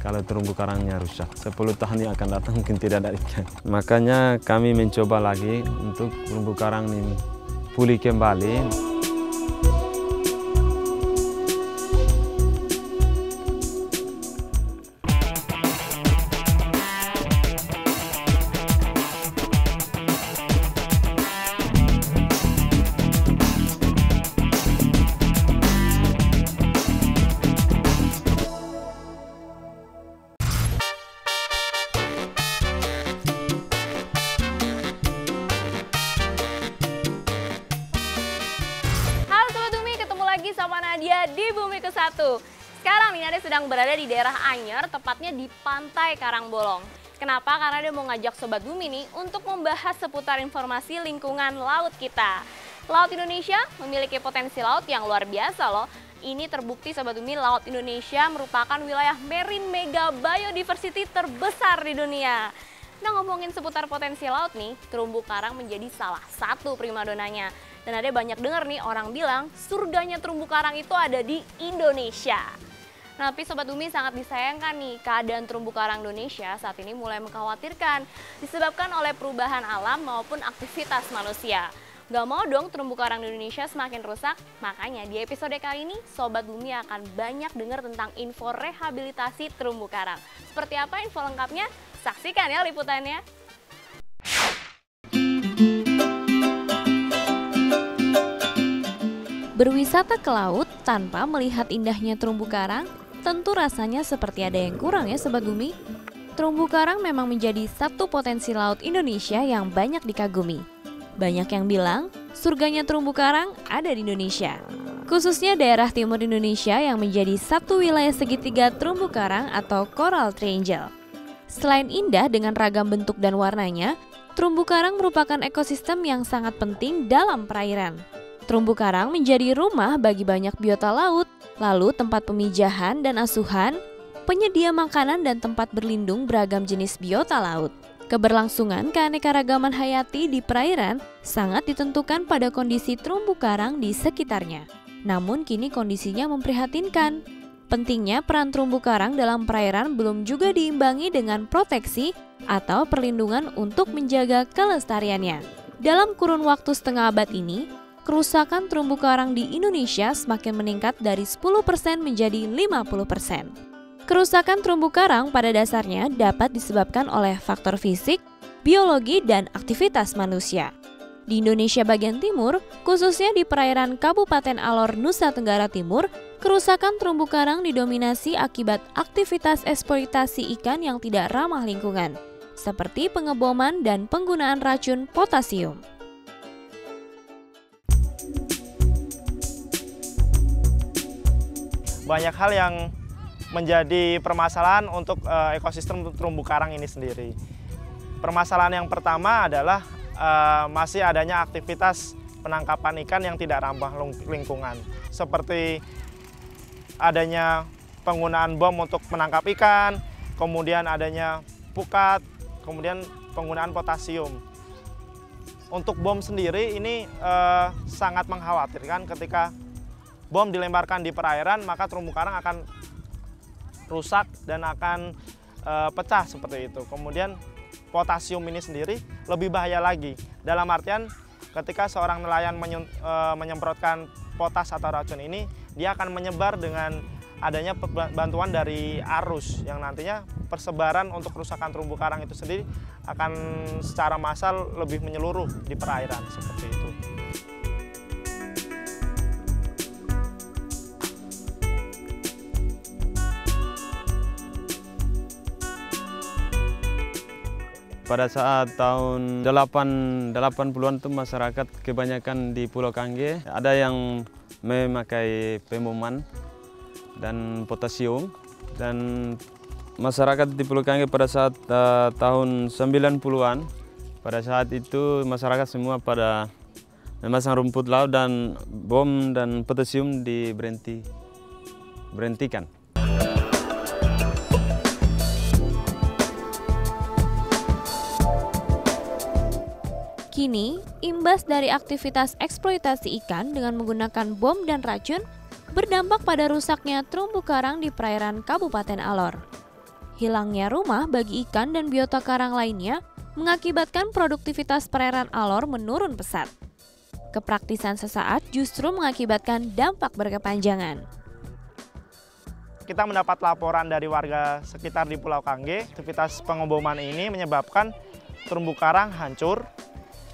kalau terumbu karangnya rusak. 10 tahun yang akan datang mungkin tidak ada ikan. Makanya kami mencoba lagi untuk terumbu karang ini pulih kembali. Sama Nadia di Bumi ke-1. Sekarang nih Nadia sedang berada di daerah Anyer, tepatnya di Pantai Karangbolong. Kenapa? Karena dia mau ngajak Sobat Bumi nih untuk membahas seputar informasi lingkungan laut kita. Laut Indonesia memiliki potensi laut yang luar biasa loh. Ini terbukti Sobat Bumi, Laut Indonesia merupakan wilayah marine mega biodiversity terbesar di dunia. Nah, ngomongin seputar potensi laut nih, terumbu karang menjadi salah satu primadonanya. Dan ada banyak dengar nih orang bilang surganya terumbu karang itu ada di Indonesia. Nah, tapi Sobat Bumi sangat disayangkan nih keadaan terumbu karang Indonesia saat ini mulai mengkhawatirkan disebabkan oleh perubahan alam maupun aktivitas manusia. Gak mau dong terumbu karang di Indonesia semakin rusak, makanya di episode kali ini Sobat Bumi akan banyak dengar tentang info rehabilitasi terumbu karang. Seperti apa info lengkapnya? Saksikan ya liputannya. Berwisata ke laut tanpa melihat indahnya terumbu karang, tentu rasanya seperti ada yang kurang ya Sobat Bumi. Terumbu karang memang menjadi satu potensi laut Indonesia yang banyak dikagumi. Banyak yang bilang surganya terumbu karang ada di Indonesia. Khususnya daerah timur Indonesia yang menjadi satu wilayah segitiga terumbu karang atau coral triangle. Selain indah dengan ragam bentuk dan warnanya, terumbu karang merupakan ekosistem yang sangat penting dalam perairan. Terumbu karang menjadi rumah bagi banyak biota laut, lalu tempat pemijahan dan asuhan, penyedia makanan dan tempat berlindung beragam jenis biota laut. Keberlangsungan keanekaragaman hayati di perairan sangat ditentukan pada kondisi terumbu karang di sekitarnya. Namun kini kondisinya memprihatinkan. Pentingnya peran terumbu karang dalam perairan belum juga diimbangi dengan proteksi atau perlindungan untuk menjaga kelestariannya. Dalam kurun waktu setengah abad ini, kerusakan terumbu karang di Indonesia semakin meningkat dari 10% menjadi 50%. Kerusakan terumbu karang pada dasarnya dapat disebabkan oleh faktor fisik, biologi, dan aktivitas manusia. Di Indonesia bagian timur, khususnya di perairan Kabupaten Alor, Nusa Tenggara Timur, kerusakan terumbu karang didominasi akibat aktivitas eksploitasi ikan yang tidak ramah lingkungan, seperti pengeboman dan penggunaan racun potasium. Banyak hal yang menjadi permasalahan untuk ekosistem terumbu karang ini sendiri. Permasalahan yang pertama adalah masih adanya aktivitas penangkapan ikan yang tidak ramah lingkungan. Seperti adanya penggunaan bom untuk menangkap ikan, kemudian adanya pukat, kemudian penggunaan potasium. Untuk bom sendiri ini sangat mengkhawatirkan. Ketika bom dilemparkan di perairan, maka terumbu karang akan rusak dan akan pecah seperti itu. Kemudian potasium ini sendiri lebih bahaya lagi. Dalam artian ketika seorang nelayan menyemprotkan potas atau racun ini, dia akan menyebar dengan adanya bantuan dari arus yang nantinya persebaran untuk kerusakan terumbu karang itu sendiri akan secara massal lebih menyeluruh di perairan seperti itu. Pada saat tahun 80-an itu masyarakat kebanyakan di Pulau Kangge ada yang memakai pemoman dan potasium, dan masyarakat di Pulau Kangge pada saat tahun 90-an, pada saat itu masyarakat semua pada memasang rumput laut dan bom dan potasium diberhentikan. Kini, imbas dari aktivitas eksploitasi ikan dengan menggunakan bom dan racun berdampak pada rusaknya terumbu karang di perairan Kabupaten Alor. Hilangnya rumah bagi ikan dan biota karang lainnya mengakibatkan produktivitas perairan Alor menurun pesat. Kepraktisan sesaat justru mengakibatkan dampak berkepanjangan. Kita mendapat laporan dari warga sekitar di Pulau Kangge, aktivitas pengeboman ini menyebabkan terumbu karang hancur,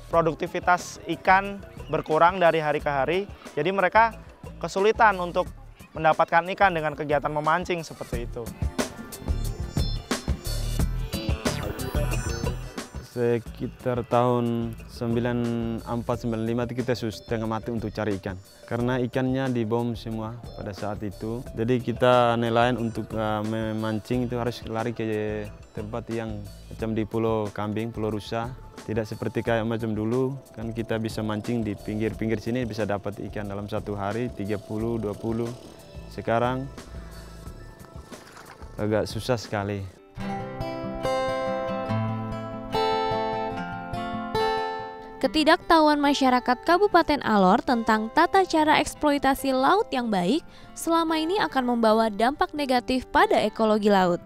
produktivitas ikan berkurang dari hari ke hari, jadi mereka kesulitan untuk mendapatkan ikan dengan kegiatan memancing seperti itu. Sekitar tahun 94-95 itu kita setengah mati untuk cari ikan. Karena ikannya dibom semua pada saat itu. Jadi kita nelayan untuk memancing itu harus lari ke tempat yang macam di Pulau Kambing, Pulau Rusa. Tidak seperti kayak macam dulu, kan kita bisa mancing di pinggir-pinggir sini bisa dapat ikan dalam satu hari 30-20. Sekarang agak susah sekali. Ketidaktahuan masyarakat Kabupaten Alor tentang tata cara eksploitasi laut yang baik selama ini akan membawa dampak negatif pada ekologi laut.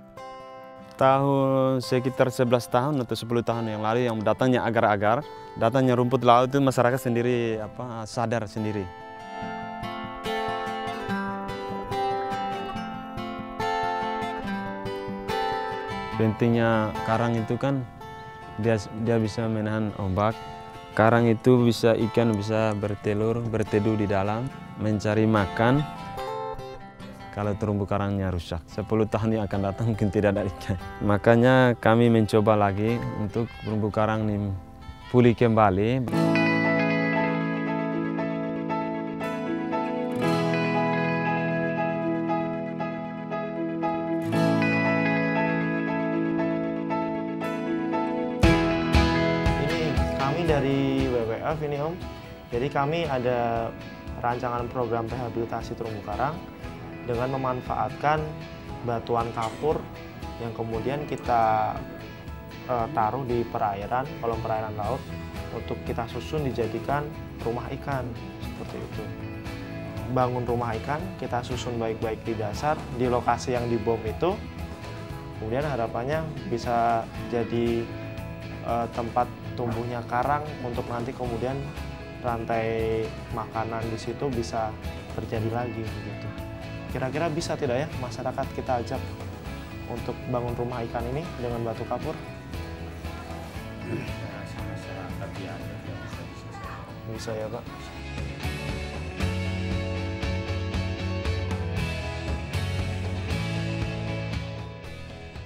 Tahun sekitar 11 tahun atau 10 tahun yang lalu yang datangnya agar-agar, datangnya rumput laut itu masyarakat sendiri sadar sendiri. Pentingnya karang itu kan dia bisa menahan ombak. Karang itu bisa ikan bisa bertelur, berteduh di dalam, mencari makan. Kalau terumbu karangnya rusak, 10 tahun yang akan datang mungkin tidak ada ikan. Makanya kami mencoba lagi untuk terumbu karang ini pulih kembali. Dari WWF ini Om, jadi kami ada rancangan program rehabilitasi terumbu karang dengan memanfaatkan batuan kapur yang kemudian kita taruh di perairan, kolom perairan laut untuk kita susun dijadikan rumah ikan seperti itu. Bangun rumah ikan, kita susun baik-baik di dasar, di lokasi yang dibom itu, kemudian harapannya bisa jadi tempat tumbuhnya karang untuk nanti kemudian rantai makanan di situ bisa terjadi lagi begitu. Kira-kira bisa tidak ya masyarakat kita ajak untuk bangun rumah ikan ini dengan batu kapur? Masyarakat ya Bisa ya Pak.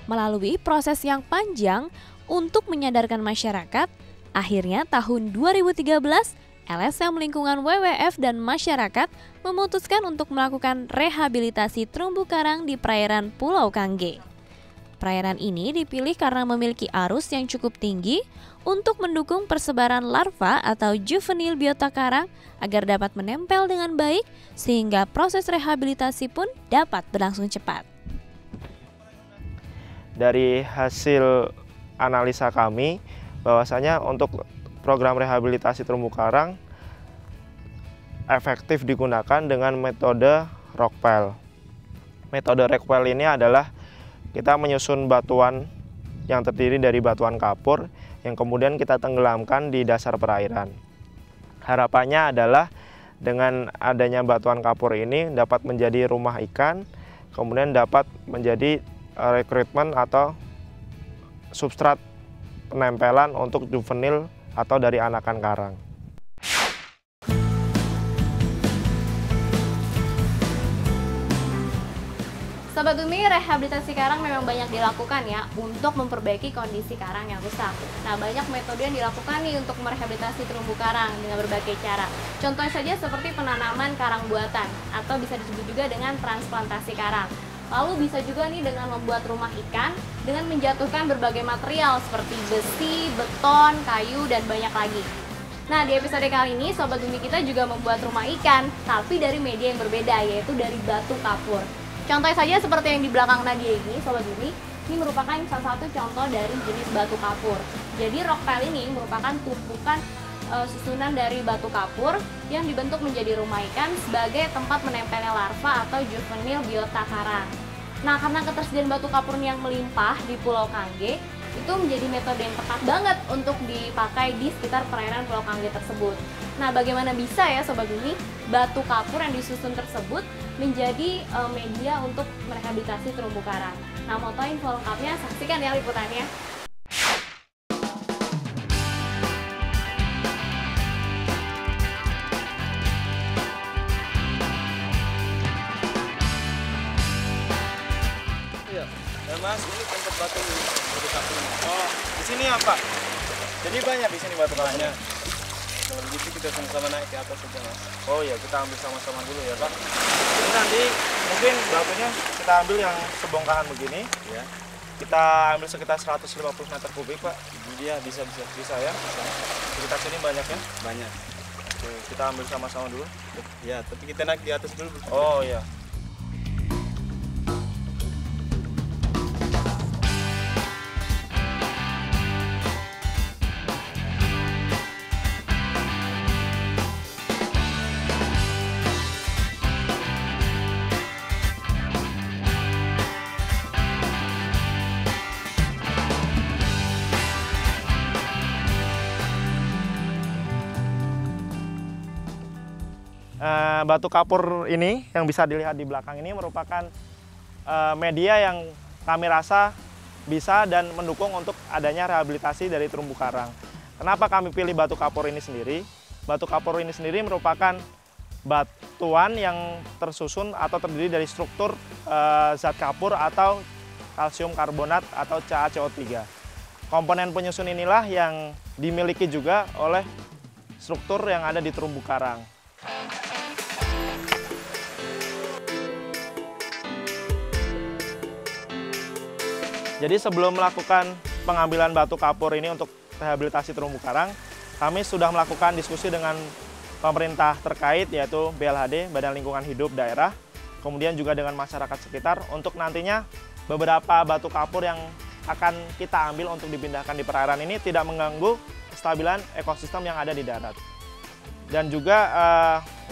Melalui proses yang panjang untuk menyadarkan masyarakat, akhirnya tahun 2013, LSM Lingkungan WWF dan masyarakat memutuskan untuk melakukan rehabilitasi terumbu karang di perairan Pulau Kangge. Perairan ini dipilih karena memiliki arus yang cukup tinggi untuk mendukung persebaran larva atau juvenil biota karang agar dapat menempel dengan baik sehingga proses rehabilitasi pun dapat berlangsung cepat. Dari hasil analisa kami, bahwasanya untuk program rehabilitasi terumbu karang efektif digunakan dengan metode rockpel. Metode rockpel ini adalah kita menyusun batuan yang terdiri dari batuan kapur yang kemudian kita tenggelamkan di dasar perairan. Harapannya adalah dengan adanya batuan kapur ini dapat menjadi rumah ikan, kemudian dapat menjadi rekrutmen atau substrat penempelan untuk juvenil atau dari anakan karang. Sobat Bumi, rehabilitasi karang memang banyak dilakukan ya untuk memperbaiki kondisi karang yang rusak. Nah, banyak metode yang dilakukan nih untuk merehabilitasi terumbu karang dengan berbagai cara. Contohnya saja seperti penanaman karang buatan atau bisa disebut juga dengan transplantasi karang. Lalu bisa juga nih dengan membuat rumah ikan dengan menjatuhkan berbagai material seperti besi, beton, kayu, dan banyak lagi. Nah, di episode kali ini Sobat Bumi kita juga membuat rumah ikan, tapi dari media yang berbeda, yaitu dari batu kapur. Contohnya saja seperti yang di belakang Nadia ini, Sobat Bumi, ini merupakan salah satu contoh dari jenis batu kapur. Jadi rockpel ini merupakan tumpukan susunan dari batu kapur yang dibentuk menjadi rumah ikan sebagai tempat menempelnya larva atau juvenil biota karang. Nah, karena ketersediaan batu kapur yang melimpah di Pulau Kangge, itu menjadi metode yang tepat banget untuk dipakai di sekitar perairan Pulau Kangge tersebut. Nah, bagaimana bisa ya Sobat Bumi, batu kapur yang disusun tersebut menjadi media untuk merehabilitasi terumbu karang. Nah, mau tahu info lengkapnya, saksikan ya liputannya. Mas, ini tempat batu kapur. Oh, di sini apa? Jadi banyak di sini batu kapurnya. Kalau begitu kita sama-sama naik ke atas saja, Mas. Oh iya, kita ambil sama-sama dulu ya, Pak. Jadi nanti mungkin batunya kita ambil yang sebongkahan begini. Ya. Kita ambil sekitar 150 meter kubik, Pak. Dia bisa ya. Sekitar sini banyak ya? Banyak. Oke, kita ambil sama-sama dulu. Ya, tapi kita naik di atas dulu. Oh iya. Batu kapur ini yang bisa dilihat di belakang ini merupakan media yang kami rasa bisa dan mendukung untuk adanya rehabilitasi dari terumbu karang. Kenapa kami pilih batu kapur ini sendiri? Batu kapur ini sendiri merupakan batuan yang tersusun atau terdiri dari struktur zat kapur atau kalsium karbonat atau CaCO3. Komponen penyusun inilah yang dimiliki juga oleh struktur yang ada di terumbu karang. Jadi sebelum melakukan pengambilan batu kapur ini untuk rehabilitasi terumbu karang, kami sudah melakukan diskusi dengan pemerintah terkait yaitu BLHD, Badan Lingkungan Hidup Daerah, kemudian juga dengan masyarakat sekitar untuk nantinya beberapa batu kapur yang akan kita ambil untuk dipindahkan di perairan ini tidak mengganggu kestabilan ekosistem yang ada di darat. Dan juga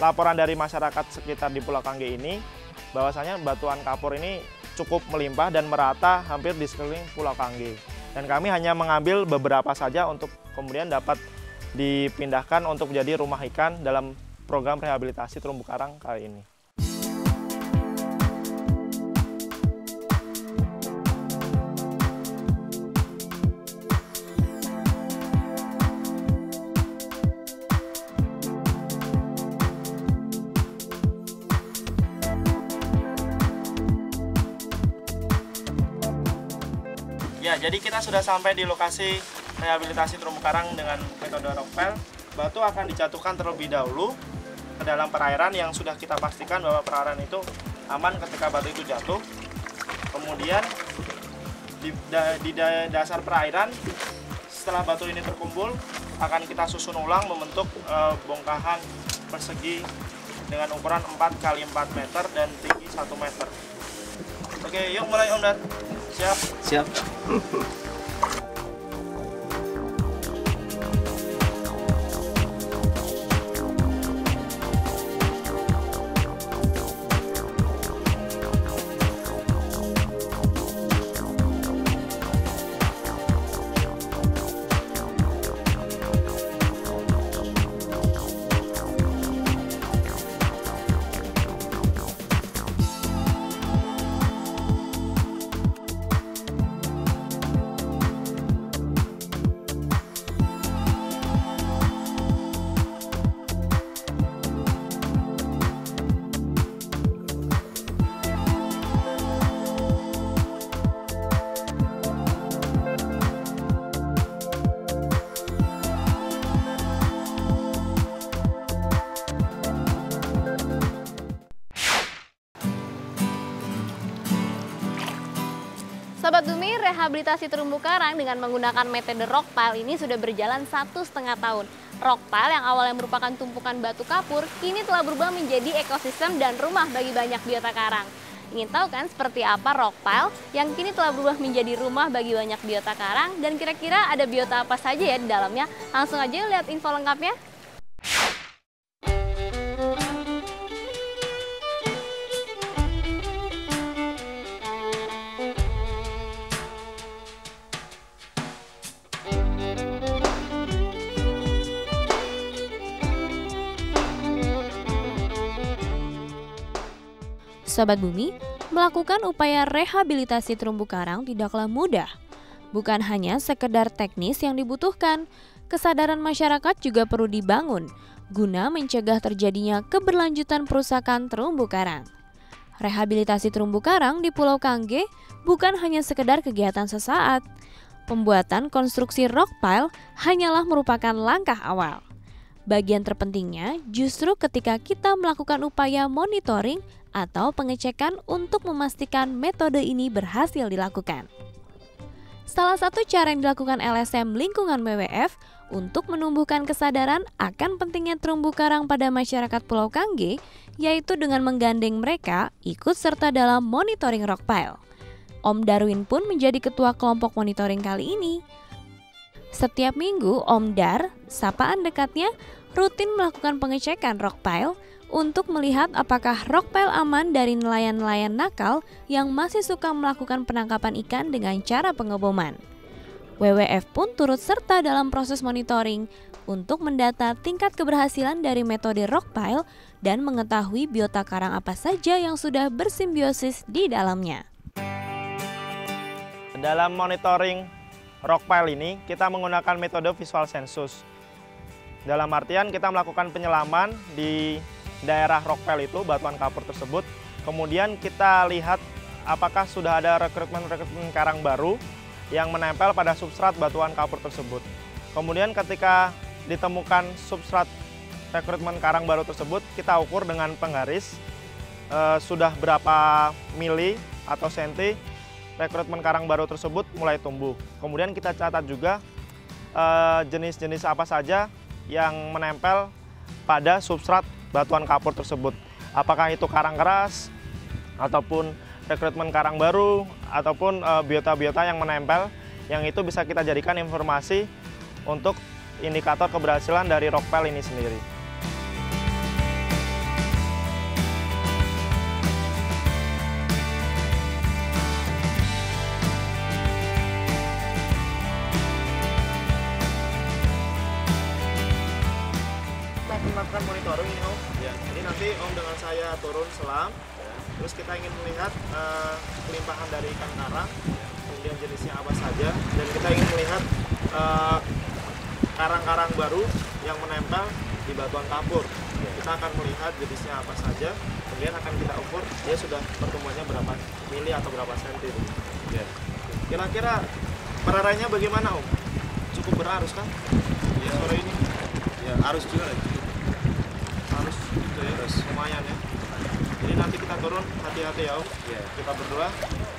laporan dari masyarakat sekitar di Pulau Kangge ini bahwasanya batuan kapur ini cukup melimpah dan merata hampir di sekeliling Pulau Kangge. Dan kami hanya mengambil beberapa saja untuk kemudian dapat dipindahkan untuk menjadi rumah ikan dalam program rehabilitasi terumbu karang kali ini. Ya, jadi kita sudah sampai di lokasi rehabilitasi terumbu karang dengan metode rockpile. Batu akan dijatuhkan terlebih dahulu ke dalam perairan yang sudah kita pastikan bahwa perairan itu aman ketika batu itu jatuh. Kemudian di dasar perairan, setelah batu ini terkumpul, akan kita susun ulang membentuk bongkahan persegi dengan ukuran 4 x 4 meter dan tinggi 1 meter. Oke, yuk mulai Om Dar. Siap? Siap. Sobat Bumi, rehabilitasi terumbu karang dengan menggunakan metode rockpile ini sudah berjalan 1,5 tahun. Rockpile yang awalnya merupakan tumpukan batu kapur, kini telah berubah menjadi ekosistem dan rumah bagi banyak biota karang. Ingin tahu kan seperti apa rockpile yang kini telah berubah menjadi rumah bagi banyak biota karang dan kira-kira ada biota apa saja ya di dalamnya? Langsung aja lihat info lengkapnya. Sobat Bumi, melakukan upaya rehabilitasi terumbu karang tidaklah mudah. Bukan hanya sekedar teknis yang dibutuhkan, kesadaran masyarakat juga perlu dibangun guna mencegah terjadinya keberlanjutan perusakan terumbu karang. Rehabilitasi terumbu karang di Pulau Kangge bukan hanya sekedar kegiatan sesaat. Pembuatan konstruksi rock pile hanyalah merupakan langkah awal. Bagian terpentingnya justru ketika kita melakukan upaya monitoring atau pengecekan untuk memastikan metode ini berhasil dilakukan. Salah satu cara yang dilakukan LSM Lingkungan WWF untuk menumbuhkan kesadaran akan pentingnya terumbu karang pada masyarakat Pulau Kangge, yaitu dengan menggandeng mereka ikut serta dalam monitoring rock pile. Om Darwin pun menjadi ketua kelompok monitoring kali ini. Setiap minggu, Om Dar, sapaan dekatnya, rutin melakukan pengecekan rock pile untuk melihat apakah rock pile aman dari nelayan-nelayan nakal yang masih suka melakukan penangkapan ikan dengan cara pengeboman. WWF pun turut serta dalam proses monitoring untuk mendata tingkat keberhasilan dari metode rock pile dan mengetahui biota karang apa saja yang sudah bersimbiosis di dalamnya. Dalam monitoring rock pile ini, kita menggunakan metode visual sensus. Dalam artian kita melakukan penyelaman di daerah rock pile itu, batuan kapur tersebut. Kemudian kita lihat apakah sudah ada rekrutmen karang baru yang menempel pada substrat batuan kapur tersebut. Kemudian ketika ditemukan substrat rekrutmen karang baru tersebut, kita ukur dengan penggaris sudah berapa mili atau senti rekrutmen karang baru tersebut mulai tumbuh. Kemudian kita catat juga jenis-jenis apa saja yang menempel pada substrat batuan kapur tersebut. Apakah itu karang keras, ataupun rekrutmen karang baru, ataupun biota-biota yang menempel, yang itu bisa kita jadikan informasi untuk indikator keberhasilan dari rock pile ini sendiri. Melakukan monitoring ini Om. Ya. Jadi nanti Om dengan saya turun selam, terus kita ingin melihat kelimpahan dari ikan karang, kemudian jenisnya apa saja, dan kita ingin melihat karang-karang baru yang menempel di batuan kapur. Kita akan melihat jenisnya apa saja, kemudian akan kita ukur dia sudah pertumbuhannya berapa mili atau berapa senti. Ya. Kira-kira perarainya bagaimana Om? Cukup berarus kan? Ya. Sore ini? Ya, arus juga lagi. Harus gitu ya, lumayan ya. Jadi nanti kita turun, hati-hati ya Om. Ya. Kita berdua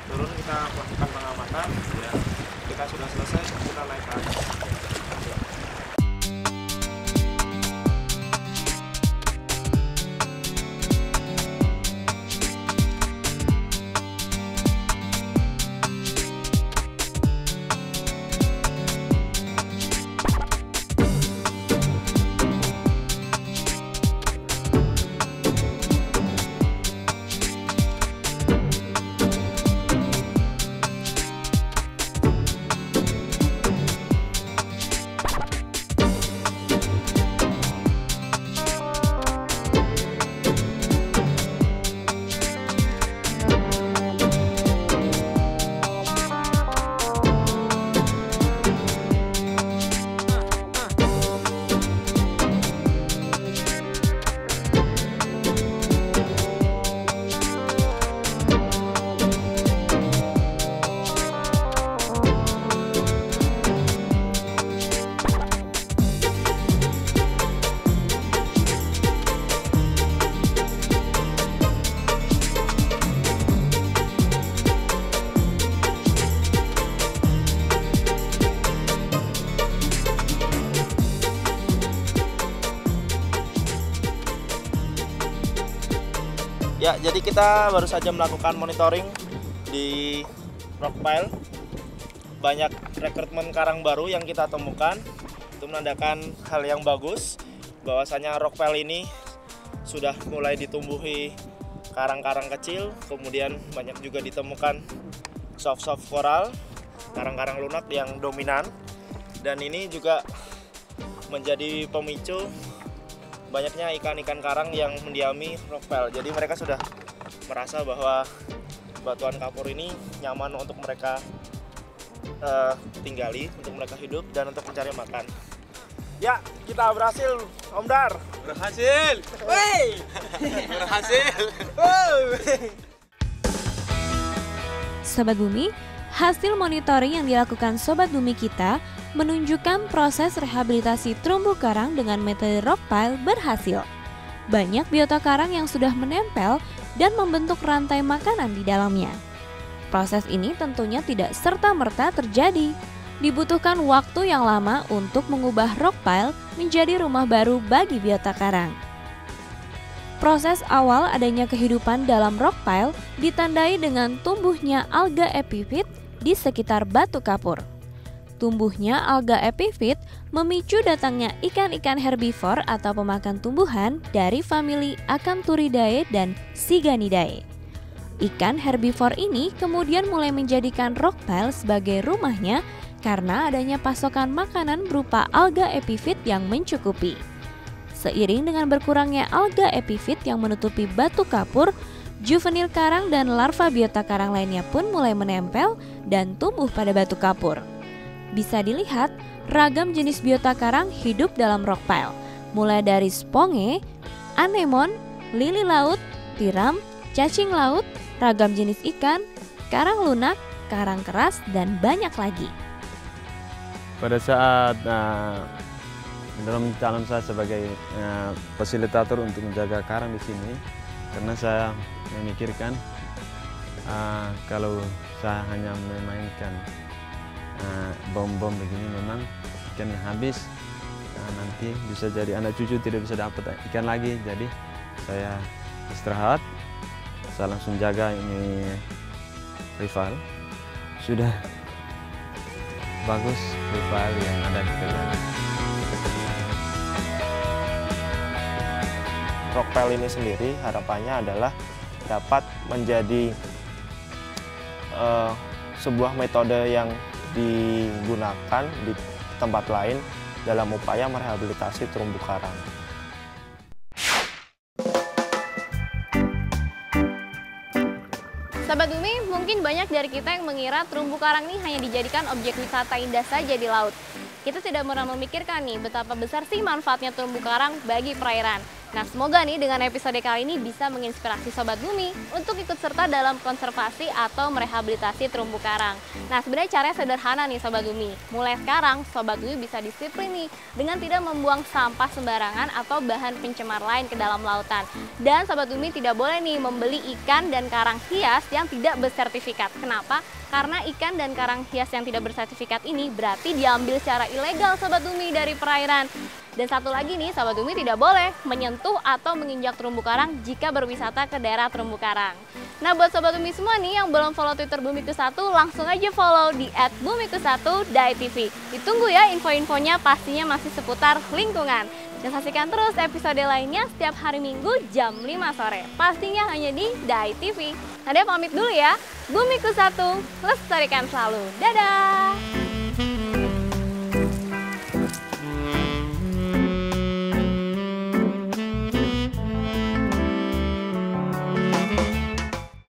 turun, kita lakukan pengamatan. Ya. Kita sudah selesai, kita naik ke atas. Ya, jadi kita baru saja melakukan monitoring di rock pile. Banyak rekrutmen karang baru yang kita temukan. Itu menandakan hal yang bagus, bahwasanya rock pile ini sudah mulai ditumbuhi karang-karang kecil. Kemudian banyak juga ditemukan soft coral, karang-karang lunak yang dominan. Dan ini juga menjadi pemicu banyaknya ikan-ikan karang yang mendiami rock pile. Jadi mereka sudah merasa bahwa batuan kapur ini nyaman untuk mereka tinggali, untuk mereka hidup dan untuk mencari makan. Ya, kita berhasil, Om Dar. Berhasil. Wey. Berhasil. Sobat Bumi, hasil monitoring yang dilakukan Sobat Bumi kita menunjukkan proses rehabilitasi terumbu karang dengan metode rock pile berhasil. Banyak biota karang yang sudah menempel dan membentuk rantai makanan di dalamnya. Proses ini tentunya tidak serta-merta terjadi. Dibutuhkan waktu yang lama untuk mengubah rock pile menjadi rumah baru bagi biota karang. Proses awal adanya kehidupan dalam rock pile ditandai dengan tumbuhnya alga epifit di sekitar batu kapur. Tumbuhnya alga epifit memicu datangnya ikan-ikan herbivor atau pemakan tumbuhan dari famili Acanthuridae dan Siganidae. Ikan herbivor ini kemudian mulai menjadikan rock pile sebagai rumahnya karena adanya pasokan makanan berupa alga epifit yang mencukupi. Seiring dengan berkurangnya alga epifit yang menutupi batu kapur, juvenil karang dan larva biota karang lainnya pun mulai menempel dan tumbuh pada batu kapur. Bisa dilihat, ragam jenis biota karang hidup dalam rock pile, mulai dari sponge, anemon, lili laut, tiram, cacing laut, ragam jenis ikan, karang lunak, karang keras, dan banyak lagi. Pada saat dalam calon saya sebagai fasilitator untuk menjaga karang di sini, karena saya memikirkan kalau saya hanya memainkan bom-bom begini memang ikannya habis, nanti bisa jadi anak cucu tidak bisa dapat ikan lagi. Jadi saya istirahat, saya langsung jaga ini rival. Sudah bagus rival yang ada di Kelana. Rock pile ini sendiri harapannya adalah dapat menjadi sebuah metode yang digunakan di tempat lain dalam upaya merehabilitasi terumbu karang. Sobat Bumi, mungkin banyak dari kita yang mengira terumbu karang ini hanya dijadikan objek wisata indah saja di laut. Kita tidak pernah memikirkan nih betapa besar sih manfaatnya terumbu karang bagi perairan. Nah, semoga nih dengan episode kali ini bisa menginspirasi Sobat Bumi untuk ikut serta dalam konservasi atau merehabilitasi terumbu karang. Nah, sebenarnya caranya sederhana nih Sobat Bumi. Mulai sekarang, Sobat Bumi bisa disiplin nih dengan tidak membuang sampah sembarangan atau bahan pencemar lain ke dalam lautan. Dan Sobat Bumi tidak boleh nih membeli ikan dan karang hias yang tidak bersertifikat. Kenapa? Karena ikan dan karang hias yang tidak bersertifikat ini berarti diambil secara ilegal Sobat Bumi dari perairan. Dan satu lagi nih, Sobat Bumi tidak boleh menyentuh atau menginjak terumbu karang jika berwisata ke daerah terumbu karang. Nah, buat Sobat Bumi semua nih yang belum follow Twitter Bumiku1, langsung aja follow di @bumiku1.tv. Ditunggu ya info-infonya, pastinya masih seputar lingkungan. Dan saksikan terus episode lainnya setiap hari Minggu jam 5 sore. Pastinya hanya di Dai TV. Nadia pamit dulu ya. Bumiku1, lestarikan selalu. Dadah!